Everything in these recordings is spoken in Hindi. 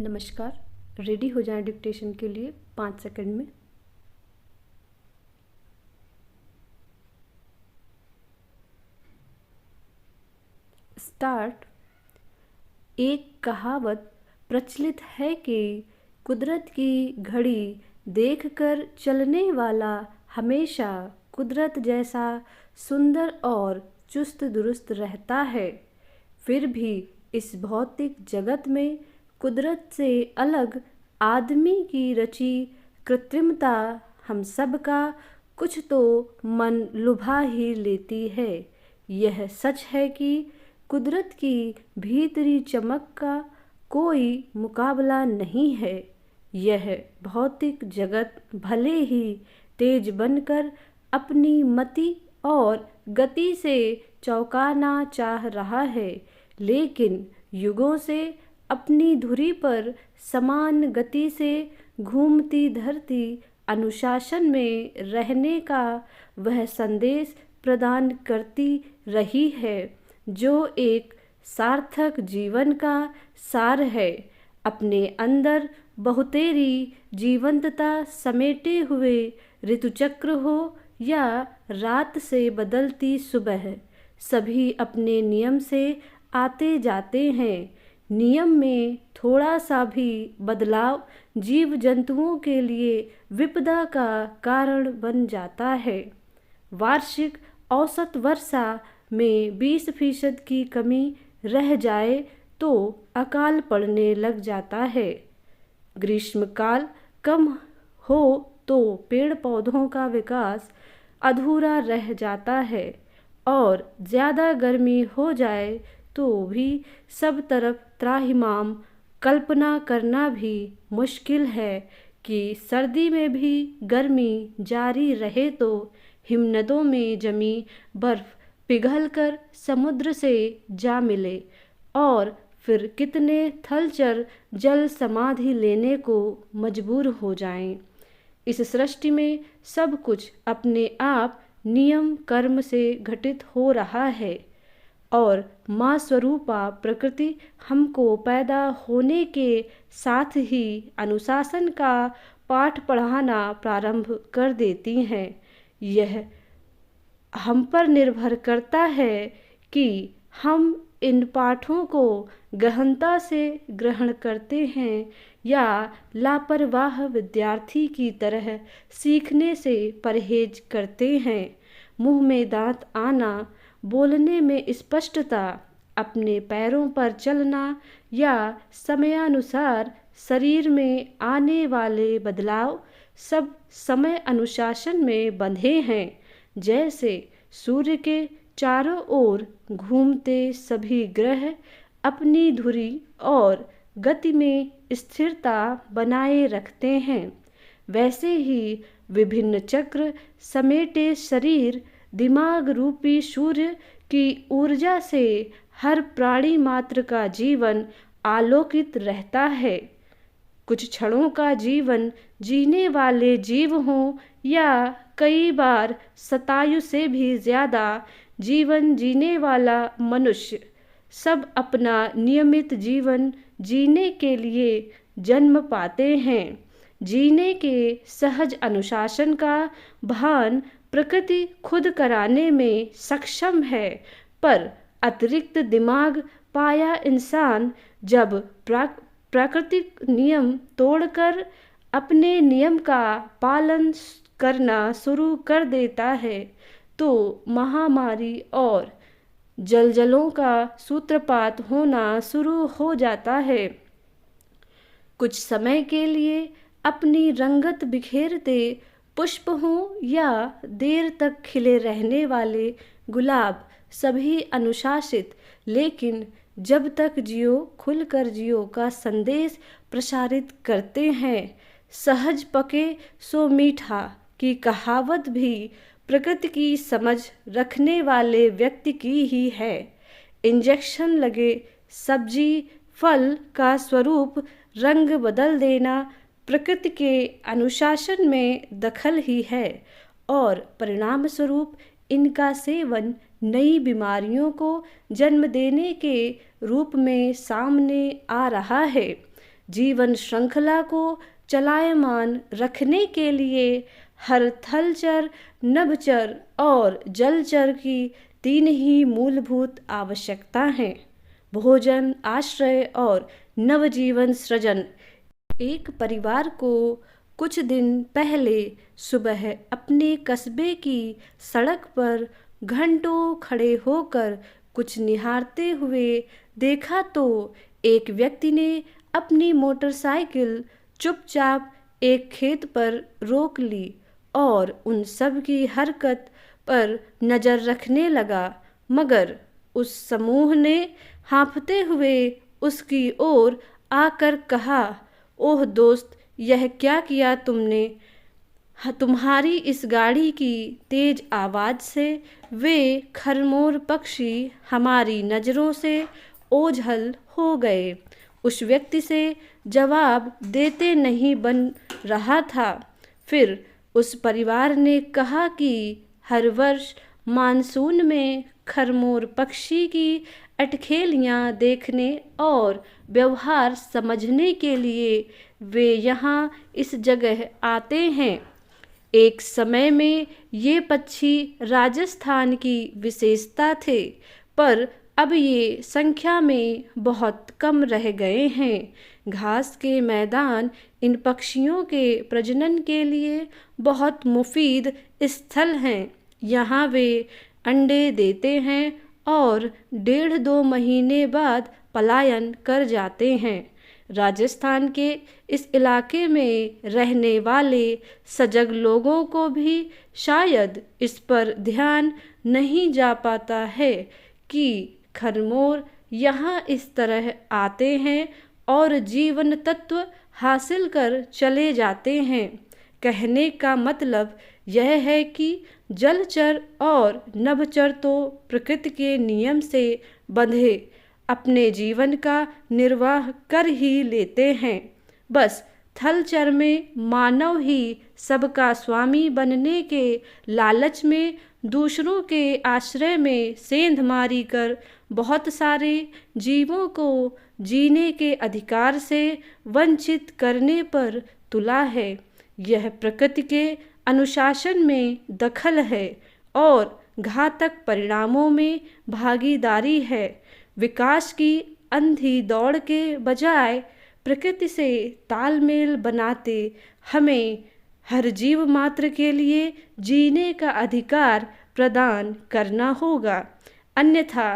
नमस्कार। रेडी हो जाएं डिक्टेशन के लिए 5 सेकंड में। स्टार्ट। एक कहावत प्रचलित है कि कुदरत की घड़ी देखकर चलने वाला हमेशा कुदरत जैसा सुंदर और चुस्त दुरुस्त रहता है। फिर भी इस भौतिक जगत में कुदरत से अलग आदमी की रची कृत्रिमता हम सब का कुछ तो मन लुभा ही लेती है। यह सच है कि कुदरत की भीतरी चमक का कोई मुकाबला नहीं है। यह भौतिक जगत भले ही तेज बनकर अपनी मति और गति से चौंकाना चाह रहा है, लेकिन युगों से अपनी धुरी पर समान गति से घूमती धरती अनुशासन में रहने का वह संदेश प्रदान करती रही है जो एक सार्थक जीवन का सार है। अपने अंदर बहुतेरी जीवंतता समेटे हुए ऋतुचक्र हो या रात से बदलती सुबह, सभी अपने नियम से आते जाते हैं। नियम में थोड़ा सा भी बदलाव जीव जंतुओं के लिए विपदा का कारण बन जाता है। वार्षिक औसत वर्षा में 20% की कमी रह जाए तो अकाल पड़ने लग जाता है। ग्रीष्मकाल कम हो तो पेड़ पौधों का विकास अधूरा रह जाता है और ज़्यादा गर्मी हो जाए तो भी सब तरफ त्राहिमाम। कल्पना करना भी मुश्किल है कि सर्दी में भी गर्मी जारी रहे तो हिमनदों में जमी बर्फ पिघलकर समुद्र से जा मिले और फिर कितने थलचर जल समाधि लेने को मजबूर हो जाएं। इस सृष्टि में सब कुछ अपने आप नियम कर्म से घटित हो रहा है और माँ स्वरूपा प्रकृति हमको पैदा होने के साथ ही अनुशासन का पाठ पढ़ाना प्रारंभ कर देती हैं। यह हम पर निर्भर करता है कि हम इन पाठों को गहनता से ग्रहण करते हैं या लापरवाह विद्यार्थी की तरह सीखने से परहेज करते हैं। मुंह में दांत आना, बोलने में स्पष्टता, अपने पैरों पर चलना या समयानुसार शरीर में आने वाले बदलाव सब समय अनुशासन में बंधे हैं। जैसे सूर्य के चारों ओर घूमते सभी ग्रह अपनी धुरी और गति में स्थिरता बनाए रखते हैं, वैसे ही विभिन्न चक्र समेटे शरीर दिमाग रूपी सूर्य की ऊर्जा से हर प्राणी मात्र का जीवन आलोकित रहता है। कुछ क्षणों का जीवन जीने वाले जीव हों या कई बार शतायु से भी ज़्यादा जीवन जीने वाला मनुष्य, सब अपना नियमित जीवन जीने के लिए जन्म पाते हैं। जीने के सहज अनुशासन का भान प्रकृति खुद कराने में सक्षम है, पर अतिरिक्त दिमाग पाया इंसान जब प्राकृतिक नियम तोड़कर अपने नियम का पालन करना शुरू कर देता है तो महामारी और जलजलों का सूत्रपात होना शुरू हो जाता है। कुछ समय के लिए अपनी रंगत बिखेरते पुष्प हों या देर तक खिले रहने वाले गुलाब, सभी अनुशासित लेकिन जब तक जियो खुलकर जियो का संदेश प्रसारित करते हैं। सहज पके सो मीठा की कहावत भी प्रकृति की समझ रखने वाले व्यक्ति की ही है। इंजेक्शन लगे सब्जी फल का स्वरूप रंग बदल देना प्रकृति के अनुशासन में दखल ही है और परिणाम स्वरूप इनका सेवन नई बीमारियों को जन्म देने के रूप में सामने आ रहा है। जीवन श्रृंखला को चलायमान रखने के लिए हर थलचर, नभचर और जलचर की 3 ही मूलभूत आवश्यकता हैं: भोजन, आश्रय और नवजीवन सृजन। एक परिवार को कुछ दिन पहले सुबह अपने कस्बे की सड़क पर घंटों खड़े होकर कुछ निहारते हुए देखा तो एक व्यक्ति ने अपनी मोटरसाइकिल चुपचाप एक खेत पर रोक ली और उन सब की हरकत पर नज़र रखने लगा। मगर उस समूह ने हाँफते हुए उसकी ओर आकर कहा, ओह दोस्त, यह क्या किया तुमने? तुम्हारी इस गाड़ी की तेज आवाज़ से वे खरमोर पक्षी हमारी नज़रों से ओझल हो गए। उस व्यक्ति से जवाब देते नहीं बन रहा था। फिर उस परिवार ने कहा कि हर वर्ष मानसून में खरमोर पक्षी की अटखेलियाँ देखने और व्यवहार समझने के लिए वे यहाँ इस जगह आते हैं। एक समय में ये पक्षी राजस्थान की विशेषता थे, पर अब ये संख्या में बहुत कम रह गए हैं। घास के मैदान इन पक्षियों के प्रजनन के लिए बहुत मुफीद स्थल हैं। यहाँ वे अंडे देते हैं और 1.5-2 महीने बाद पलायन कर जाते हैं। राजस्थान के इस इलाके में रहने वाले सजग लोगों को भी शायद इस पर ध्यान नहीं जा पाता है कि खरमोर यहाँ इस तरह आते हैं और जीवन तत्व हासिल कर चले जाते हैं। कहने का मतलब यह है कि जलचर और नभचर तो प्रकृति के नियम से बंधे अपने जीवन का निर्वाह कर ही लेते हैं। बस थलचर में मानव ही सबका स्वामी बनने के लालच में दूसरों के आश्रय में सेंधमारी कर बहुत सारे जीवों को जीने के अधिकार से वंचित करने पर तुला है। यह प्रकृति के अनुशासन में दखल है और घातक परिणामों में भागीदारी है। विकास की अंधी दौड़ के बजाय प्रकृति से तालमेल बनाते हमें हर जीव मात्र के लिए जीने का अधिकार प्रदान करना होगा, अन्यथा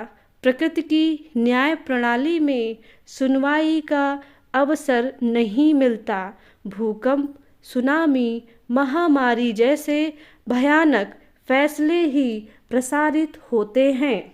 प्रकृति की न्याय प्रणाली में सुनवाई का अवसर नहीं मिलता। भूकंप, सुनामी, महामारी जैसे भयानक फैसले ही प्रसारित होते हैं।